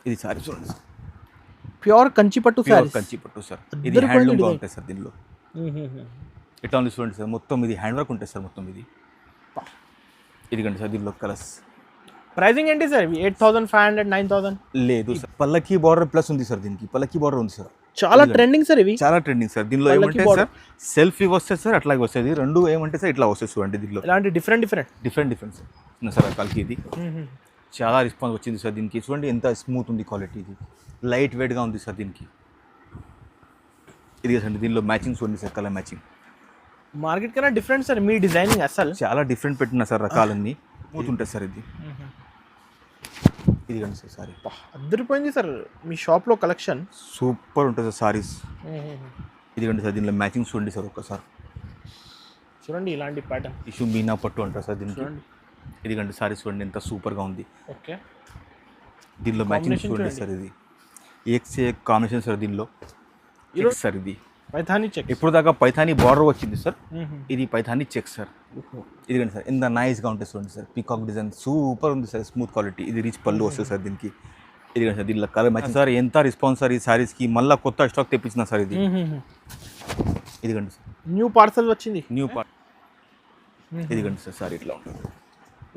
ఇది సారీ చూడండి sir, pure Kanchi పట్టు ప్యూర్ సారీస్. కంచి పట్టు సార్. ఇది అద్దరిపోయింది హ్యాండ్లూమ్గా design. ఉంటాయి సార్ దీనిలో. ఇట్లా ఉంది చూడండి సార్, మొత్తం ఇది హ్యాండ్ వర్క్ ఉంటుంది సార్ మొత్తం ఇది. ఇదిగండి సార్ దీనిలో కలర్స్. ప్రైజింగ్ ఏంటి సార్? 8,500 9,000 లేదు సార్, పల్లకి బార్డర్ ప్లస్ ఉంది సార్, దీనికి పల్లకి బార్డర్ ఉంది సార్. చాలా ట్రెండింగ్ సార్ ఇవి. చాలా ట్రెండింగ్ సార్. దీనిలో పల్లకి ఏమంటే border. సార్ సెల్ఫీ వస్తుంది సార్, అట్లాగే వస్తుంది. రెండు ఏమంటే సార్ ఇట్లా వస్తుంది చూడండి దీనిలో. ఇలాంటి డిఫరెంట్ డిఫరెంట్ సార్ ఉన్న సార్ రకాలకి. ఇది చాలా రెస్పాన్స్ వచ్చింది సార్ దీనికి. చూడండి ఎంత స్మూత్ ఉంది క్వాలిటీ, ఇది లైట్ వెయిట్గా ఉంది సార్ దీనికి. ఇది సార్ దీనిలో మ్యాచింగ్స్ ఉంది సార్, కలర్ మ్యాచింగ్. మార్కెట్ కన్నా డిఫరెంట్ సార్ మీ డిజైనింగ్ అసలు. చాలా డిఫరెంట్ పెట్టిన సార్ రకాలన్నీ. స్మూత్ ఉంటుంది సార్ ఇది. ఇదిగండి సార్ సారీ, అద్దరిపోయింది సార్ మీ షాప్లో కలెక్షన్. సూపర్ ఉంటుంది సార్ సారీస్. ఇదిగండి సార్ దీనిలో మ్యాచింగ్స్ చూడండి సార్ ఒక్కసారి. చూడండి ఇలాంటి ప్యాటర్న్. ఇష్యూ మీనా పట్టు అంటారు సార్ దీనికి. చూడండి. ఇదిగండి సారీస్ చూడండి ఎంత సూపర్గా ఉంది. ఓకే. దీనిలో మ్యాచింగ్ Combination చూడండి చూడండి. సార్, ఇది ఎక్స్ కాంబినేషన్ సార్ దీనిలో. ఈరోజు సార్ ఇది పైథానీ చెక్. ఇప్పుడు దాకా పైథానీ బార్డర్ వచ్చింది సార్, ఇది పైథానీ చెక్ సార్. ఇదిగండి సార్ ఎంత నైస్గా ఉంటుంది చూడండి సార్. పీకాక్ డిజైన్ సూపర్ ఉంది సార్, స్మూత్ క్వాలిటీ. ఇది రిచ్ పళ్ళు వస్తుంది సార్ దీనికి. ఇదిగండి సార్ దీనిలో కలర్ మ్యాచింగ్ సార్. ఎంత రెస్పాన్స్ సార్ ఈ సారీస్కి. మళ్ళీ కొత్త స్టాక్ తెప్పించిన సార్ ఇది. ఇదిగండి సార్ న్యూ పార్సల్ వచ్చింది. New part. ఇదిగండి సార్ సారీ ఇట్లా ఉంటుంది.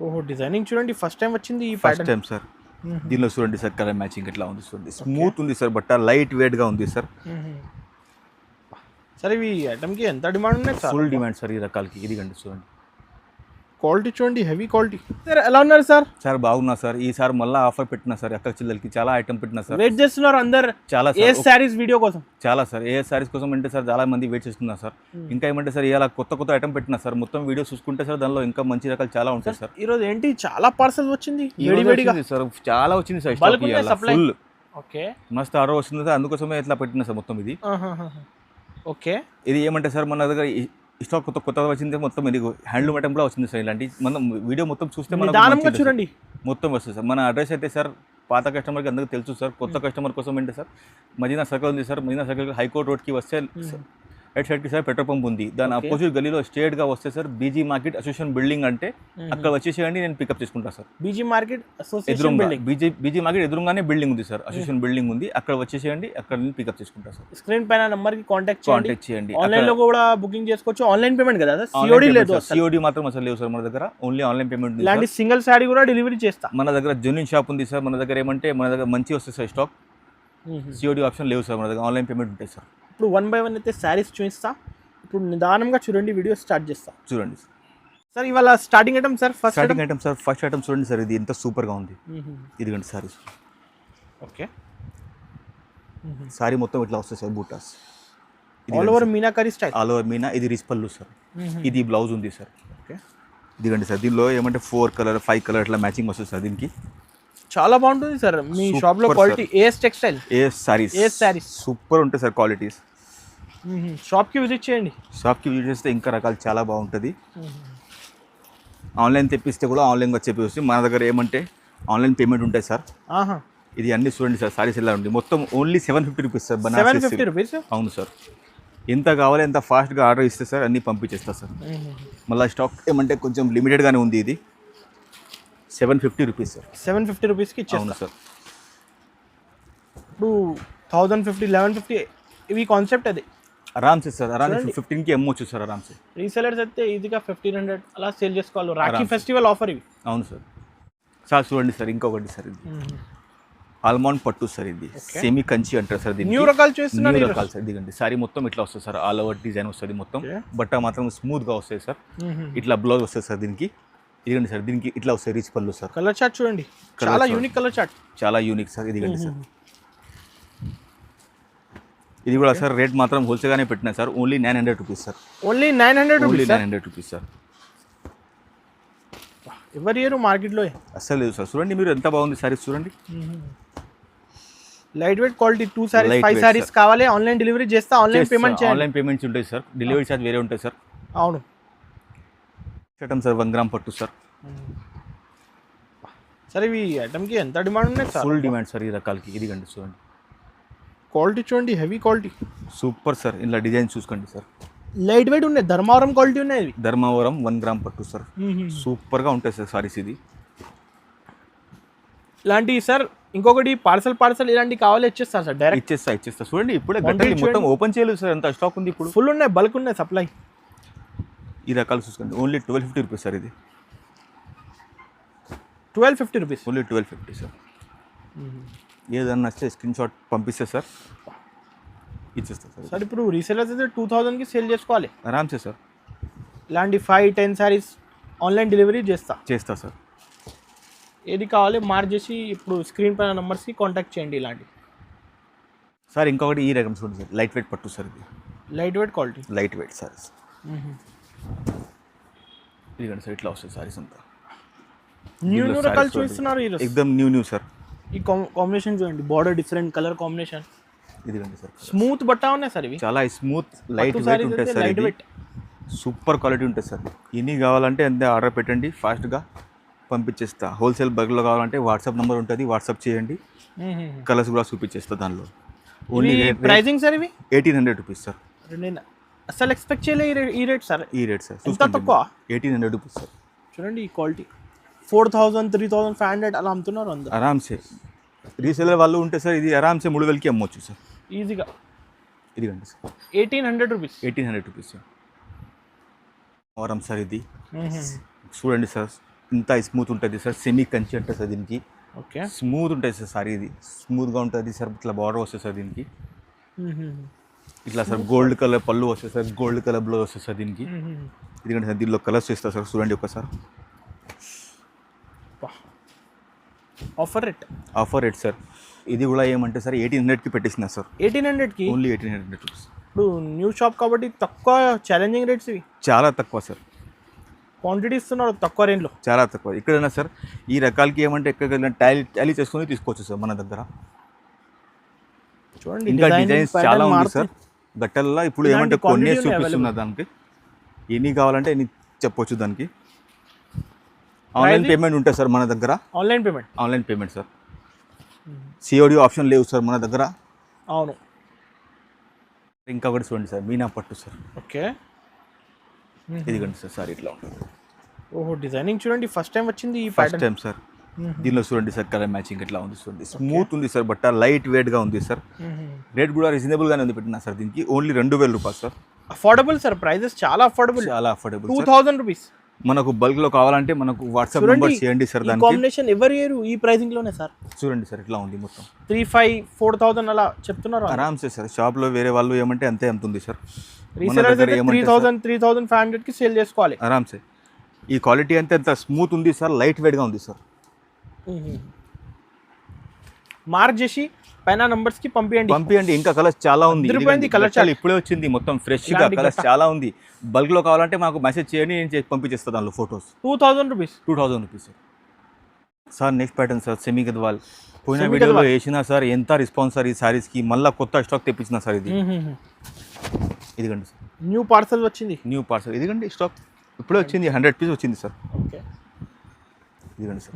ఓహో డిజైనింగ్ చూడండి ఫస్ట్ టైం వచ్చింది ఈ ఫస్ట్ ప్యాటర్న్. Time sir. దీనిలో చూడండి సార్ కలర్ మ్యాచింగ్ ఎట్లా ఉంది చూడండి. స్మూత్ ఉంది సార్, బట్ట లైట్ వెయిట్గా ఉంది సార్. సార్ ఇవి ఐటమ్కి ఎంత డిమాండ్ ఉన్నాయి సార్? ఫుల్ డిమాండ్ సార్ ఈ రకాలకి. ఇదిగండి చూడండి క్వాలిటీ చూడండి, హెవీ క్వాలిటీ. సార్ ఎలా ఉన్నారు సార్? సార్ బాగున్నా సార్. ఈసారి మళ్ళీ ఆఫర్ పెట్టినా సార్, అక్క చిల్లలకి చాలా ఐటమ్ పెట్టినా సార్. వెయిట్ చేస్తున్నారు అందరు చాలా ఏ సార్, శారీస్ వీడియో కోసం. చాలా సార్. ఏ సారీస్ కోసం అంటే సార్ చాలా మంది వెయిట్ చేస్తున్నారు సార్. ఇంకా ఏమంటే సార్ ఇలా కొత్త ఐటమ్ పెట్టినా సార్. మొత్తం వీడియో చూసుకుంటే సార్ దానిలో ఇంకా మంచి రకాలు చాలా ఉంటాయి సార్. ఈరోజు ఏంటి చాలా పార్సల్ వచ్చింది ఈ రోజు వేడివేడిగా. వచ్చింది సార్, చాలా వచ్చింది సార్. Bulk ఉందా supply? Full okay. మస్తు ఆర్డర్ వస్తుంది సార్, అందుకోసమే ఇట్లా పెట్టినా సార్ మొత్తం ఇది. ఓకే. ఇది ఏమంటే సార్ మన దగ్గర స్టాక్ కొత్తగా వచ్చింది మొత్తం. ఇది హ్యాండ్లూమ్ ఐటమ్ కూడా వచ్చింది సార్. ఇలాంటి మనం వీడియో మొత్తం చూస్తే మనకు నిదానంగా మంచిది సార్. చూడండి. మొత్తం వస్తుంది సార్. మన అడ్రస్ అయితే సార్ పాత కస్టమర్కి అందరికీ తెలుసు సార్. కొత్త కస్టమర్ కోసం ఏంటి సార్ మదీనా సర్కిల్ ఉంది సార్. మదీనా సర్కిల్ హైకోర్ట్ రోడ్కి వస్తే రైట్ సైడ్కి సార్ పెట్రోల్ పంప్ ఉంది. దాని అపోజిట్ గలీలో స్ట్రేట్గా వస్తే sir BG market association building అంటే అక్కడ వచ్చేసేయండి, నేను పికప్ చేసుకుంటాను సార్. బీజీ మార్కెట్ అసోసియేషన్ ఎదురుగా బిల్డింగ్. బీజీ మార్కెట్ ఎదురుగానే బిల్డింగ్ ఉంది సార్, అసోసియేషన్ బిల్డింగ్ ఉంది. అక్కడ వచ్చేసేయండి, అక్కడ నేను పికప్ చేసుకుంటాను సార్. స్క్రీన్ పైన నంబర్ కి కాంటాక్ట్ చేయండి. ఆన్లైన్ లో కూడా బుకింగ్ చేసుకోవచ్చు. ఆన్లైన్ పేమెంట్ కదా సార్? సిఓడి లేదు. సిఓడి మాత్రం అసలు లేవు సార్ మన దగ్గర, ఓన్లీ ఆన్లైన్ పేమెంట్. ఇలాంటి సింగిల్ సారీ కూడా డెలివరీ చేస్తా. మన దగ్గర జెన్యూన్ షాప్ ఉంది సార్. మన దగ్గర ఏమంటే మన దగ్గర మంచి వస్తుంది సార్ స్టాక్. సిఓడి ఆప్షన్ లేవు సార్ మన దగ్గర, ఆన్లైన్ పేమెంట్ ఉంటాయి సార్. ఇప్పుడు 1 by 1 అయితే శారీస్ చూపిస్తా. ఇప్పుడు నిదానంగా చూడండి, వీడియో స్టార్ట్ చేస్తా. చూడండి సార్ ఇవాళ starting item sir. Starting item sir, first item చూడండి సార్. ఇది ఎంత సూపర్గా ఉంది. ఇదిగండి సారీ. ఓకే. సారీ మొత్తం ఇట్లా వస్తుంది sir, buttas all over meenakari style. All over Meena. ఇది రిచ్ పళ్ళు సార్. ఇది బ్లౌజ్ ఉంది సార్. ఓకే. ఇదిగండి సార్ దీనిలో ఏమంటే 4 కలర్ 5 కలర్ ఇట్లా మ్యాచింగ్ వస్తుంది సార్ దీనికి. చాలా బాగుంటుంది సార్ మీ షాప్ లో. Quality AS textile, AS saris super ఉంటాయి సార్ క్వాలిటీస్. షాప్ కి విజిట్ చేయండి. షాప్కి విజిట్ చేస్తే ఇంకా రకాలు చాలా బాగుంటుంది. ఆన్లైన్ తెప్పిస్తే కూడా ఆన్లైన్గా చెప్పేసి మన దగ్గర ఏమంటే ఆన్లైన్ పేమెంట్ ఉంటాయి సార్. ఇది అన్ని చూడండి సార్, సారీస్ ఎలా ఉంది. మొత్తం ఓన్లీ 750 రూపీస్ సార్. 750 రూపీస్. అవును సార్. ఎంత కావాలి ఎంత ఫాస్ట్గా ఆర్డర్ ఇస్తే సార్ అన్నీ పంపించేస్తా సార్. మళ్ళీ స్టాక్ ఏమంటే కొంచెం లిమిటెడ్గానే ఉంది. ఇది 750 రూపీస్ సార్. 750 రూపీస్కి ఇచ్చేస్తాను. అవును సార్. ఇప్పుడు 1050 1150 ఇవి కాన్సెప్ట్ అది. ఆరామ్సే సార్, ఆరామ్సే 15కి అమ్మొచ్చు సార్ ఆరామ్సే. రీసెలర్స్ అయితే ఈజీగా 1500 అలా సేల్ చేసుకోవాలి. రాఖీ ఫెస్టివల్ ఆఫర్ ఇవి. అవును సార్. సార్ చూడండి సార్ ఇంకొకటి సార్, ఇది ఆల్మండ్ పట్టు సార్. ఇది సెమీ కంచి అంటారు సార్. దీన్ని న్యూ రకాలు చేస్తున్నారు. న్యూ రకాలు సార్. ఇదిగండి సారీ మొత్తం ఇట్లా వస్తుంది సార్. ఆల్ ఓవర్ డిజైన్ వస్తుంది మొత్తం. బట్ట మాత్రం స్మూత్గా వస్తుంది సార్. ఇట్లా బ్లౌజ్ వస్తుంది సార్ దీనికి. ఇదిగండి సార్ దీనికి ఇట్లా వస్తాయి రిచ్ పళ్ళు సార్. కలర్ చార్ట్ చూడండి, చాలా యూనిక్ కలర్ చార్ట్. చాలా యూనిక్ సార్. ఇదిగండి సార్ ఇది కూడా సార్ రేట్ మాత్రం హోల్సేల్గానే పెట్టినా sir. Only 900 rupees sir. Only 900 rupees. 900 rupees sir. ఎవరి ఇయర్ మార్కెట్లో అస్సలు లేదు సార్. చూడండి మీరు ఎంత బాగుంది సారీస్ చూడండి. Light weight quality 2 saris 5 saris కావాలి. ఆన్లైన్ డెలివరీ చేస్తా. ఆన్లైన్ పేమెంట్ చేయండి. ఆన్లైన్ పేమెంట్స్ ఉంటాయి సార్. డెలివరీ ఛార్జ్ వేరే ఉంటుంది సార్. అవును. ఐటమ్ సార్ 1 గ్రామ్ పట్టు సార్. సార్ ఇవి ఐటమ్కి ఎంత డిమాండ్ ఉన్నాయి సార్? ఫుల్ డిమాండ్ సార్ ఈ రకాలకి. ఇదిగండి చూడండి క్వాలిటీ చూడండి, హెవీ క్వాలిటీ సూపర్ సార్. ఇలా డిజైన్ చూసుకోండి సార్. లైట్ వెయిట్ ఉన్నాయి. ధర్మవరం క్వాలిటీ ఉన్నాయి. ధర్మవరం 1 గ్రామ్ పట్టు సార్. సూపర్గా ఉంటాయి సార్ సారీస్. ఇది ఇలాంటివి సార్ ఇంకొకటి పార్సల్ ఇలాంటి కావాలి ఇచ్చేస్తారు సార్ డైరెక్ట్ ఇచ్చేస్తా చూడండి ఇప్పుడే Quantity గట్టలు మొత్తం చూడండి. ఓపెన్ చేయలేదు సార్ ఎంత స్టాక్ ఉంది ఇప్పుడు ఫుల్ ఉన్నాయి, బల్క్ ఉన్నాయి సప్లై. ఈ రకాలు చూసుకోండి ఓన్లీ 1250 రూపీస్ సార్ ఇది 1250 రూపీస్. ఓన్లీ 1250 సార్ ఏదన్నా నచ్చితే స్క్రీన్ షాట్ పంపిస్తే సార్ ఇచ్చేస్తా సార్ సార్ ఇప్పుడు రీసెలర్స్ అయితే 2000కి సేల్ చేసుకోవాలి. ఆరామ్సే సార్ ఇలాంటి 5-10 సారీస్ ఆన్లైన్ డెలివరీ చేస్తా సార్ ఏది కావాలి మార్క్ చేసి ఇప్పుడు స్క్రీన్ పైన నెంబర్స్కి కాంటాక్ట్ చేయండి. ఇలాంటి సార్ ఇంకొకటి ఈ రకం చూడండి సార్ లైట్ వెయిట్ పట్టు సార్ ఇది light weight quality. Light weight saris ఇదిగండి సార్ ఇట్లా వస్తుంది సారీస్ అంతా న్యూ దీనిలో రకాలు sarees చూపిస్తున్నారు ఈరోజు. ఎక్దమ్ న్యూ సార్ ఈ కాంబినేషన్ చూడండి, బార్డర్ డిఫరెంట్, కలర్ కాంబినేషన్, ఇదిగండి సార్ స్మూత్ బట్ట ఉన్నాయి సార్ ఇవి. చాలా స్మూత్ లైట్ వెయిట్ సారీస్ ఉంటుంది సార్ లైట్ ఇది వెయిట్. సూపర్ క్వాలిటీ ఉంటుంది సార్ ఇన్ని కావాలంటే అంతే ఆర్డర్ పెట్టండి ఫాస్ట్గా పంపించేస్తా. హోల్సేల్ బల్క్లో కావాలంటే వాట్సాప్ నెంబర్ ఉంటుంది, వాట్సాప్ చేయండి, కలర్స్ కూడా చూపించేస్తా దానిలో. ఓన్లీ ప్రైజింగ్ సార్ ఇవి 1800 రూపీస్ సార్. నేను అసలు ఎక్స్పెక్ట్ చేయలే ఈ రేట్ సార్. ఈ రేట్ సార్ ఎంత తక్కువ? 1800 రూపీస్ సార్. చూడండి ఈ క్వాలిటీ 4000, 3500 అలా అమ్ముతున్నారు అందరు ఆరామ్సే. రీసేలర్ వాళ్ళు ఉంటే సార్ ఇది ఆరామ్సే 3000కి అమ్మొచ్చు సార్ ఈజీగా. ఇదిగండి సార్ 1800 రూపీస్. 1800 rupees sir. వారం సార్ ఇది చూడండి సార్ ఇంత స్మూత్ ఉంటుంది సార్, సెమీ కంచి ఉంటుంది సార్ దీనికి. ఓకే స్మూత్ ఉంటుంది సార్ సారీ ఇది స్మూత్గా ఉంటుంది సార్. ఇట్లా బార్డర్ వస్తుంది సార్ దీనికి, ఇట్లా సార్ గోల్డ్ కలర్ పళ్ళు వస్తుంది సార్, గోల్డ్ కలర్ బ్లౌజ్ వస్తుంది సార్ దీనికి. ఎందుకంటే సార్ దీనిలో కలర్స్ ఇస్తారు సార్ చూడండి ఒకసారి. ఆఫర్ రేట్ సార్ ఇది కూడా ఏమంటే సార్ 1800కి పెట్టేసిన సార్. 1800కి ఓన్లీ 1800 రూపీస్. ఇప్పుడు న్యూ షాప్ కాబట్టి తక్కువ ఛాలెంజింగ్ రేట్స్ ఇవి. చాలా తక్కువ సార్, క్వాంటిటీ ఇస్తున్నారు తక్కువ రేంజ్లో. చాలా తక్కువ. ఎక్కడైనా సార్ ఈ రకాలకి ఏమంటే ఎక్కడికైనా టాలీ చేసుకొని తీసుకోవచ్చు సార్ మన దగ్గర. చూడండి ఇంకా డిజైన్స్ చాలా ఉంది మారుతుంది. సార్ గట్టల్లో. ఇప్పుడు ఇలాంటి ఏమంటే కొన్ని quantity ఉన్నాయి చూపిస్తున్నా దానికి, ఎన్ని కావాలంటే ఎన్ని చెప్పొచ్చు దానికి. ఆన్లైన్ పేమెంట్ ఉంటుంది సార్ మన దగ్గర. Online payment sir, COD option లేవు సార్ మన దగ్గర. అవును. ఇంకా ఒకటి చూడండి సార్ మీనా పట్టు సార్. ఓకే ఇదిగండి సార్ సార్ ఇట్లా ఉంటుంది. ఓహో డిజైనింగ్ చూడండి ఫస్ట్ టైం వచ్చింది ఈ ఫస్ట్ టైం సార్. దీనిలో చూడండి సార్ కలర్ మ్యాచింగ్ ఎట్లా ఉంది చూడండి. స్మూత్ ఉంది సార్ బట్ట, లైట్ వెయిట్గా ఉంది సార్. రేట్ కూడా రీజనబుల్గానే ఉంది పెట్టినా సార్ దీనికి. ఓన్లీ 2000 రూపాయలు సార్. అఫోర్డబుల్ సార్, ప్రైజెస్ చాలా అఫోర్డబుల్. 2000 రూపీస్. మనకు బల్క్లో కావాలంటే మనకు వాట్సాప్ నెంబర్ చేయండి సార్. దానికి కాంబినేషన్ ఎవరి ఇయర్ ఈ ప్రైజింగ్ లోనే సార్. చూడండి సార్ ఇట్లా ఉంది మొత్తం 3,500-4,000 అలా చెప్తున్నారు ఆరామ్సే సార్. షాప్లో వేరే వాళ్ళు ఏమంటే అంతే అమ్ముతుంది సార్. రీసెలర్స్ అయితే 3,500కి సేల్ చేసుకోవాలి ఆరామ్సే. ఈ క్వాలిటీ అంతే అంత స్మూత్ ఉంది సార్, లైట్ వెయిట్గా ఉంది సార్. మార్క్ చేసి పైన నంబర్స్ కి పంపియండి. ఇంకా కలర్స్ చాలా ఉంది. కలర్ చాలా ఇప్పుడే వచ్చింది మొత్తం ఫ్రెష్ గా, కలర్స్ చాలా ఉంది. బల్క్ లో కావాలంటే మాకు మెసేజ్ చేయండి, నేను పంపించేస్తాను దానిలో photos. 2000 rupees sir. Next pattern sir semi Gadwal. పోయిన వీడియోలో వేసిన సార్ ఎంత రెస్పాన్స్ సార్ ఈ సారీస్ కి. మళ్ళీ కొత్త స్టాక్ తెప్పించిన సార్ ఇది. ఇదిగండి సార్ న్యూ పార్సల్ వచ్చింది. ఇదిగండి స్టాక్ ఇప్పుడే వచ్చింది. 100 పీస్ వచ్చింది సార్. ఓకే ఇదిగండి సార్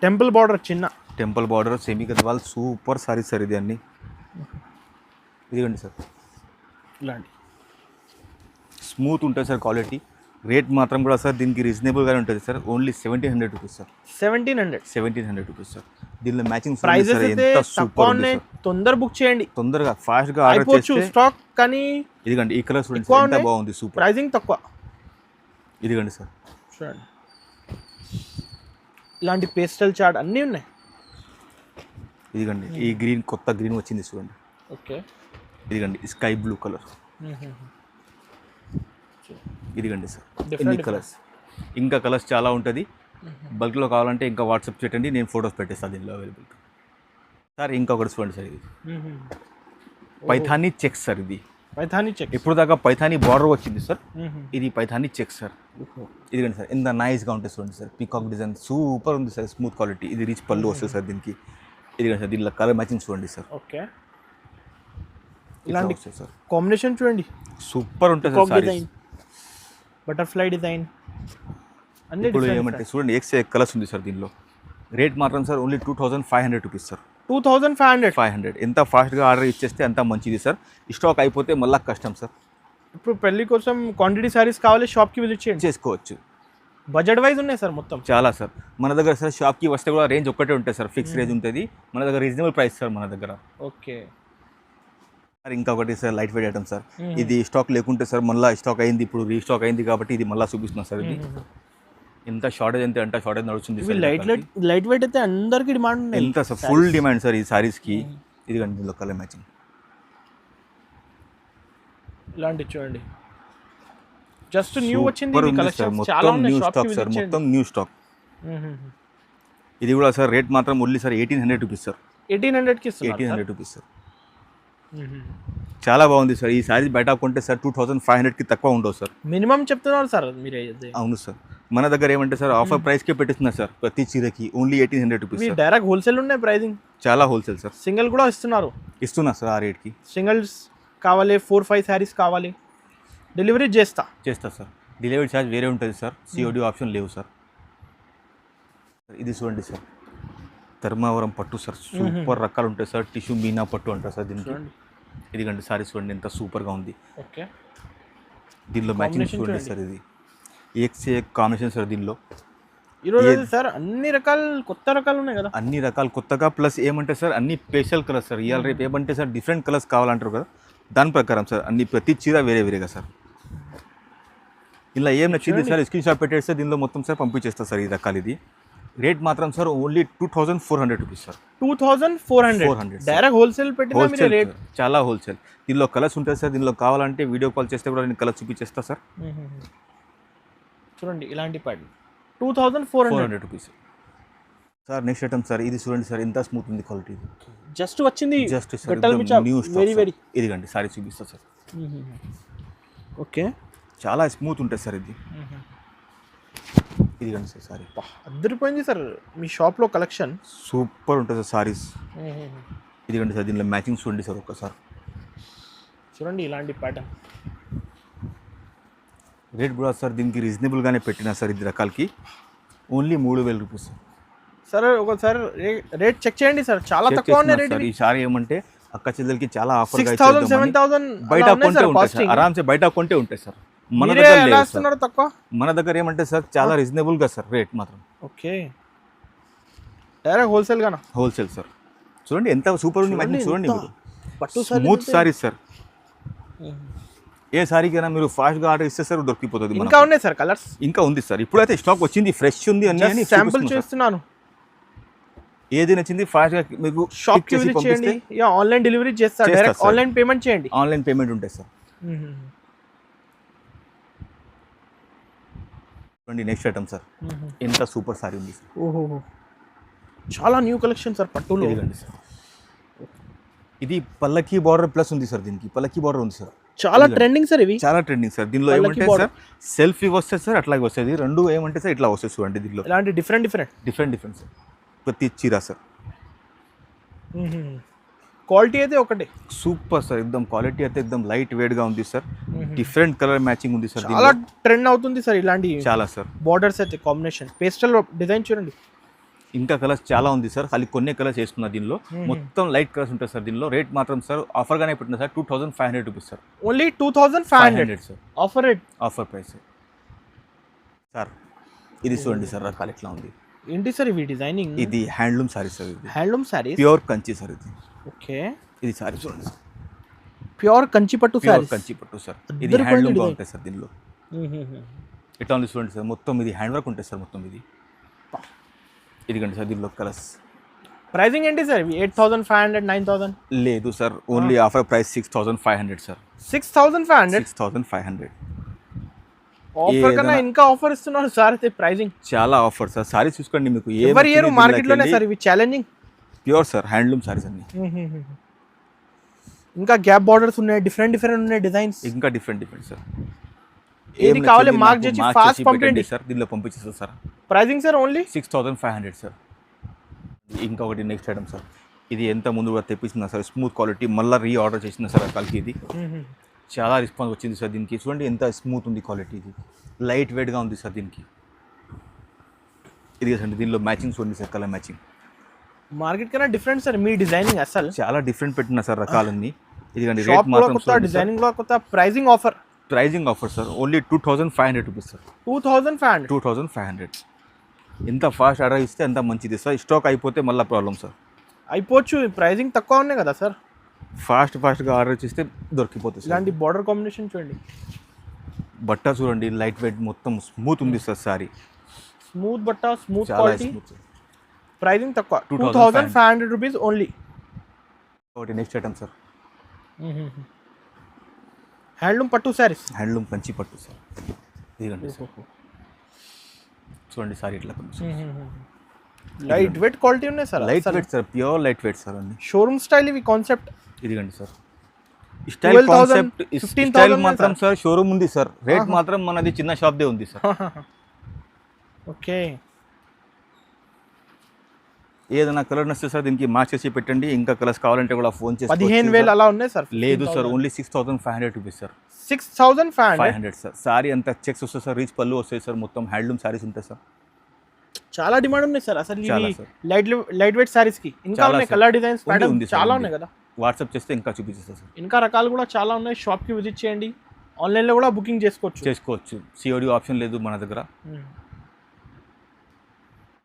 టెంపుల్ బార్డర్, చిన్న temple border semi Gadwal super saris sir ఇది అన్ని. ఇదిగండి సార్ ఇలాంటి స్మూత్ ఉంటుంది సార్ క్వాలిటీ. రేట్ మాత్రం కూడా సార్ దీనికి రీజనబుల్గానే ఉంటుంది sir. Only 1700 rupees sir. 1700 rupees sir. దీనిలో మ్యాచింగ్ ప్రైజెస్ అయితే తక్కువ ఉన్నాయి. తొందర బుక్ చేయండి, తొందరగా ఫాస్ట్గా ఆర్డర్ చేస్తే స్టాక్. కానీ ఇదిగండి ఈ కలర్ చూడండి ఎంత బాగుంది, సూపర్. ప్రైజింగ్ తక్కువ. ఇదిగండి సార్ చూడండి ఇలాంటి పేస్టల్ చార్ట్ అన్నీ ఉన్నాయి. ఇదిగండి ఈ గ్రీన్, కొత్త గ్రీన్ వచ్చింది చూడండి. ఓకే ఇదిగండి స్కై బ్లూ కలర్. ఇదిగండి సార్ ఎన్ని కలర్స్. ఇంకా కలర్స్ చాలా ఉంటుంది. బల్క్లో కావాలంటే ఇంకా వాట్సాప్ చేయండి, నేను ఫొటోస్ పెట్టేస్తాను దీనిలో అవైలబుల్ సార్. ఇంకొకటి చూడండి సార్, ఇది పైథానీ చెక్స్ సార్. ఇది పైథానీ చెక్. ఇప్పుడు దాకా పైథానీ బార్డర్ వచ్చింది సార్, ఇది పైథానీ చెక్ సార్. ఇదిగండి సార్ ఎంత నైస్గా ఉంటుంది చూడండి సార్. పీకాక్ డిజైన్ సూపర్ ఉంది సార్, స్మూత్ క్వాలిటీ. ఇది రిచ్ పళ్ళు వస్తుంది సార్ దీనికి. ఇదిగండి సార్ దీనిలో కలర్ మ్యాచింగ్ చూడండి సార్. ఓకే ఇలాంటి సార్ కాంబినేషన్ చూడండి సూపర్ ఉంటుంది సార్. డిజైన్, బటర్ఫ్లై డిజైన్ అన్ని ఇప్పుడు ఏమంటే చూడండి ఎక్స్ కలర్స్ ఉంది సార్ దీనిలో. రేట్ మాత్రం సార్ ఓన్లీ 2500 రూపీస్ సార్. 2500. ఎంత ఫాస్ట్గా ఆర్డర్ ఇచ్చేస్తే అంత మంచిది సార్. స్టాక్ అయిపోతే మళ్ళీ కష్టం సార్. ఇప్పుడు పెళ్లి కోసం క్వాంటిటీ సారీస్ కావాలి, షాప్కి విజిట్ చేయండి, చేసుకోవచ్చు. బడ్జెట్ వైజ్ ఉన్నాయి సార్ మొత్తం. చాలా సార్. మన దగ్గర సార్ షాప్కి వస్తే కూడా రేంజ్ ఒక్కటే ఉంటుంది సార్, ఫిక్స్ రేంజ్ ఉంటుంది మన దగ్గర, రీజనబుల్ ప్రైస్ సార్ మన దగ్గర. ఓకే సార్ ఇంకొకటి sir light wait item sir, ఇది స్టాక్ లేకుంటే సార్ మళ్ళీ స్టాక్ అయింది, ఇప్పుడు రీస్టాక్ అయింది కాబట్టి ఇది మళ్ళీ చూపిస్తున్నాం సార్. ఇది ఎంత షార్టేజ్ అంటే అంత షార్టేజ్ నడుస్తుంది సార్. లైట్ వెయిట్ అయితే అందరికి డిమాండ్ ఉంది. ఎంత సార్ ఫుల్ డిమాండ్ సార్ ఈ సారీస్కి. ఇది కానీ దీనిలో కలర్ మ్యాచింగ్ ఇలాంటి చూడండి, జస్ట్ న్యూ వచ్చింది సూపర్ ఈ ఉంది సార్. కలెక్షన్ చాలా మొత్తం ఉన్నాయి. న్యూ షాప్ స్టాక్ సార్, మొత్తం న్యూ స్టాక్. ఇది కూడా సార్ రేట్ మాత్రం ఓన్లీ సార్ 1800 రూపీస్ సార్. 1800కి ఇస్తున్నారు 1800 రూపీస్ సార్. చాలా బాగుంది సార్. ఈ సారీ బయట కొంటే సార్ 2500కి తక్కువ ఉండవు సార్. మినిమం చెప్తున్నారు సార్ మీరు. అవును సార్. మన దగ్గర ఏమంటే సార్ ఆఫర్ ప్రైస్కే పెట్టిస్తున్నారు సార్ ప్రతి చీరకి, only 1800 rupees sir. Direct wholesale ఉన్నాయి ప్రైజింగ్. చాలా హోల్సేల్ సార్. సింగిల్ కూడా ఇస్తున్నారు. ఇస్తున్నా సార్ ఆ రేట్కి. సింగిల్స్ కావాలి, 4-5 శారీస్ కావాలి, డెలివరీ చేస్తా సార్. డెలివరీ ఛార్జ్ వేరే ఉంటుంది సార్, సిఓడి ఆప్షన్ లేవు సార్. ఇది చూడండి సార్, ధర్మవరం పట్టు సార్, సూపర్ రకాలు ఉంటాయి సార్. టిష్యూ మీనా పట్టు అంటారు సార్ దీనికి. ఇదిగండి సారీ చూడండి ఎంత సూపర్గా ఉంది. ఓకే దీనిలో మ్యాచింగ్ చూడండి సార్, ఇది ఏక్సే కాంబినేషన్ సార్. దీనిలో ఈరోజు సార్ అన్ని రకాలు కొత్త రకాలు ఉన్నాయి కదా, అన్ని రకాలు కొత్తగా, ప్లస్ ఏమంటే సార్ అన్ని స్పెషల్ కలర్స్ సార్. ఇవాళ రేపు ఏమంటే సార్ డిఫరెంట్ కలర్స్ కావాలంటారు కదా, దాని ప్రకారం సార్ అన్ని ప్రతి చీర వేరే వేరేగా సార్. ఇలా ఏం నచ్చింది సార్ స్క్రీన్ షాట్ పెట్టేస్తే దీనిలో మొత్తం సార్ పంపించేస్తారు సార్. ఈ రకాలు ఇది రేట్ మాత్రం sir only 2400 rupees sir. 2400 direct wholesale పెట్టిన హోల్సేల్ రేట్. చాలా హోల్సేల్. దీనిలో కలర్స్ ఉంటాయి సార్. దీనిలో కావాలంటే వీడియో కాల్ చేస్తే కూడా నేను కలర్ చూపించేస్తా సార్. చూడండి ఇలాంటి pattern 2400 rupees sir. Next item sir, ఇది చూడండి సార్ ఎంత స్మూత్ ఉంది క్వాలిటీ. జస్ట్ వచ్చింది జస్ట్ న్యూ వెరీ వెరీ. ఇదిగండి సారీ చూపిస్తా సార్. ఓకే చాలా స్మూత్ ఉంటుంది సార్ ఇది. ఇదిగండి సార్ సారీ అద్దరిపోయింది సార్ మీ షాప్లో కలెక్షన్. సూపర్ ఉంటుంది సార్ సారీస్. ఇదిగండి సార్ దీనిలో మ్యాచింగ్ చూడండి సార్ ఒక్కసారి. చూడండి ఇలాంటి ప్యాటర్న్. రేట్ కూడా సార్ దీనికి రీజనబుల్గానే పెట్టినా సార్. ఇది రకాలకి ఓన్లీ 3000 రూపీస్ సార్. సరే ఒకసారి రేట్ చెక్ చేయండి సార్, చాలా తక్కువ ఉన్నాయి రేట్. ఈ సారీ ఏమంటే అక్క చెల్లెలకి చాలా ఆఫర్ 6000-7000 బయట కొంటే ఉంటాయి సార్, ఆరామ్సే బయట కొంటే ఉంటాయి సార్. మన దగ్గర తక్కువ. మన దగ్గర ఏమంటే సార్ చాలా రీజనబుల్ గా సార్ రేట్ మాత్రం. ఓకే డైరెక్ట్ హోల్సేల్ గానా? Wholesale sir. చూడండి ఎంత సూపర్ ఉంది మ్యాచింగ్ చూడండి మీరు. పట్టు స్మూత్ సారీ సార్. ఏ సారీకైనా మీరు ఫాస్ట్గా ఆర్డర్ ఇస్తే సార్ దొరికిపోతుంది. ఇంకా ఉన్నాయి సార్ కలర్స్? ఇంకా ఉంది సార్. ఇప్పుడైతే స్టాక్ వచ్చింది, ఫ్రెష్ ఉంది అని శాంపుల్ చేస్తున్నాను. ఏది నచ్చింది ఫాస్ట్గా మీకు షాప్ కి విజిట్ చేయండి, యా ఆన్లైన్ డెలివరీ చేస్తా. డైరెక్ట్ ఆన్లైన్ పేమెంట్ చేయండి. ఆన్లైన్ పేమెంట్ ఉంటాయి సార్. చూడండి నెక్స్ట్ ఐటమ్ సార్, ఎంత సూపర్ సారీ ఉంది సార్. ఓహో చాలా న్యూ కలెక్షన్ సార్ పట్టులో. ఇదిగండి సార్, ఇది పల్లకి బార్డర్ ప్లస్ ఉంది సార్. దీనికి పల్లకి బార్డర్ ఉంది సార్. చాలా ట్రెండింగ్ సార్ ఇవి, చాలా ట్రెండింగ్ సార్. దీనిలో ఏమంటే సార్ సెల్ఫీ వస్తుంది సార్, అట్లాగే వస్తుంది. రెండు ఏమంటే సార్ ఇట్లా వస్తుంది చూడండి. దీనిలో ఇలాంటి డిఫరెంట్ సార్ ప్రతి చీర సార్. క్వాలిటీ అయితే ఒకటే సూపర్ సార్. ఎక్దమ్ క్వాలిటీ అయితే ఎక్దమ్ లైట్ వెయిట్ గా ఉంది సార్. డిఫరెంట్ కలర్ మ్యాచింగ్ ఉంది సార్. చాలా ట్రెండ్ అవుతుంది సార్ ఇలాంటి. చాలా సార్. బార్డర్స్ అయితే కాంబినేషన్ పేస్టల్ డిజైన్ చూడండి. ఇంకా కలర్స్ చాలా ఉంది సార్. ఖాళీ కొన్ని కలర్స్ వేసుకున్నా. దీనిలో మొత్తం లైట్ కలర్స్ ఉంటాయి సార్. దీనిలో రేట్ మాత్రం సార్ ఆఫర్ గానే పెట్టిన sir 2500 rupees sir. Only 2500 sir offer rate, offer price sir. ఇది చూడండి సార్ రకాలు ఎట్లా ఉంది. ఏంటి సార్ ఇవి డిజైనింగ్? ఇది హ్యాండ్లూమ్ సారీ సార్. ఇది handloom sorry, pure Kanchi sir. ఇది ఓకే. ఇది సారీ చూడండి సార్, ప్యూర్ కంచి పట్టు సారీ. కంచి పట్టు సార్. ఇది హ్యాండ్లూమ్ గా ఉంటాయి సార్. దీనిలో ఎట్లా ఉంది చూడండి సార్. మొత్తం ఇది హ్యాండ్ వర్క్ ఉంటుంది సార్ మొత్తం. ఇది ఇదిగండి సార్. దీనిలో కలర్స్ ప్రైసింగ్ ఏంటి సార్? 8500 9000 లేదు sir. Only offer price 6500 sir. 6500 offer కన్నా ఇంకా ఆఫర్ ఇస్తున్నారు సార్. అయితే ప్రైసింగ్ చాలా ఆఫర్ సార్. సారీ చూసుకోండి మీకు ఎవరి ఇయర్ మార్కెట్ లోనే సార్ ఇవి challenging. Pure sir handloom saris అన్ని. ఇంకా గ్యాప్ బార్డర్స్ ఉన్నాయి, డిఫరెంట్ ఉన్నాయి డిజైన్స్. ఇంకా డిఫరెంట్ సార్. ఏది కావాలి మార్క్ చేసి ఫాస్ట్ పంపండి సార్. దీనిలో పంపించేస్తారు sir. Pricing sir only 6500 sir. ఇంకొకటి నెక్స్ట్ ఐటమ్ సార్. ఇది ఎంత ముందు కూడా తెప్పించిన సార్. స్మూత్ క్వాలిటీ మళ్ళీ రీ ఆర్డర్ చేసిన సార్ రకాలకి. ఇది చాలా రెస్పాన్స్ వచ్చింది సార్ దీనికి. చూడండి ఎంత స్మూత్ ఉంది క్వాలిటీ. ఇది లైట్ వెయిట్గా ఉంది సార్ దీనికి. ఇది సార్ దీనిలో మ్యాచింగ్స్ ఉంది సార్, కలర్ మ్యాచింగ్. మార్కెట్ కన్నా డిఫరెంట్ సార్ మీ డిజైనింగ్. అసలు చాలా డిఫరెంట్ పెట్టిన సార్ రకాలన్నీ. ఇదిగండి రేట్ మాత్రం కొత్త, డిజైనింగ్ లో కొత్త, pricing offer pricing offer sir only 2500 rupees sir. 2500. 2500. ఎంత ఫాస్ట్ ఆర్డర్ ఇస్తే అంత మంచిది సార్. స్టాక్ అయిపోతే మళ్ళీ ప్రాబ్లం సార్. అయిపోవచ్చు, ప్రైజింగ్ తక్కువ ఉన్నాయి కదా సార్. ఫాస్ట్గా ఆర్డర్ చేస్తే దొరికిపోతుంది సార్. ఇలాంటి బార్డర్ కాంబినేషన్ చూడండి, బట్ట చూడండి, లైట్ వెయిట్, మొత్తం స్మూత్ ఉంది సార్ సారీ. స్మూత్ బట్ట, స్మూత్ చాలా క్వాలిటీ, స్మూత్. ప్రైజింగ్ తక్కువ. 2500 2500 రూపీస్ ఓన్లీ. ఒకటి నెక్స్ట్ ఐటమ్ సార్, హ్యాండ్లూమ్ పట్టు శారీస్. హ్యాండ్లూమ్ కంచి పట్టు సార్. ఇదిగండి సార్, చూడండి సారీ ఇట్లా లైట్ వెయిట్ క్వాలిటీ ఉన్నాయి sir. Light weight sir, pure light weight sir అండి. షోరూమ్ స్టైల్ ఇవి కాన్సెప్ట్. ఇదిగండి సార్, స్టైల్ 12,000, కాన్సెప్ట్ 15,000 స్టైల్ మాత్రం సార్ షోరూమ్ ఉంది సార్. రేట్ మాత్రం మనది చిన్న షాప్దే ఉంది సార్. ఓకే, ఏదైనా కలర్ నచ్చితే సార్ దీనికి మ్యాచ్ చేసి పెట్టండి. ఇంకా కలర్స్ కావాలంటే కూడా ఫోన్ చేసి. 15,000 అలా ఉన్నాయి సార్. లేదు sir, only 6500 rupees sir. 6500 sir. Sorry అంతా చెక్స్ వస్తుంది సార్, రీచ్ పళ్ళు వస్తాయి సార్, మొత్తం హ్యాండ్లూమ్ సారీస్ ఉంటాయి సార్. చాలా డిమాండ్ ఉన్నాయి సార్ అసలు చాలా ఇవి సార్. లైట్ వెయిట్ సారీస్ కి. ఇంకా చాలా ఉన్నాయి సార్. కలర్ డిజైన్స్ ప్యాటర్న్ ఉంది సార్, చాలా ఉంది. ఉన్నాయి కదా. వాట్సాప్ చేస్తే ఇంకా చూపించేస్తా సార్. ఇంకా రకాలు కూడా చాలా ఉన్నాయి. షాప్ కి విజిట్ చేయండి, ఆన్లైన్ లో కూడా బుకింగ్ చేసుకోవచ్చు. చేసుకోవచ్చు. సిఓడి ఆప్షన్ లేదు మన దగ్గర.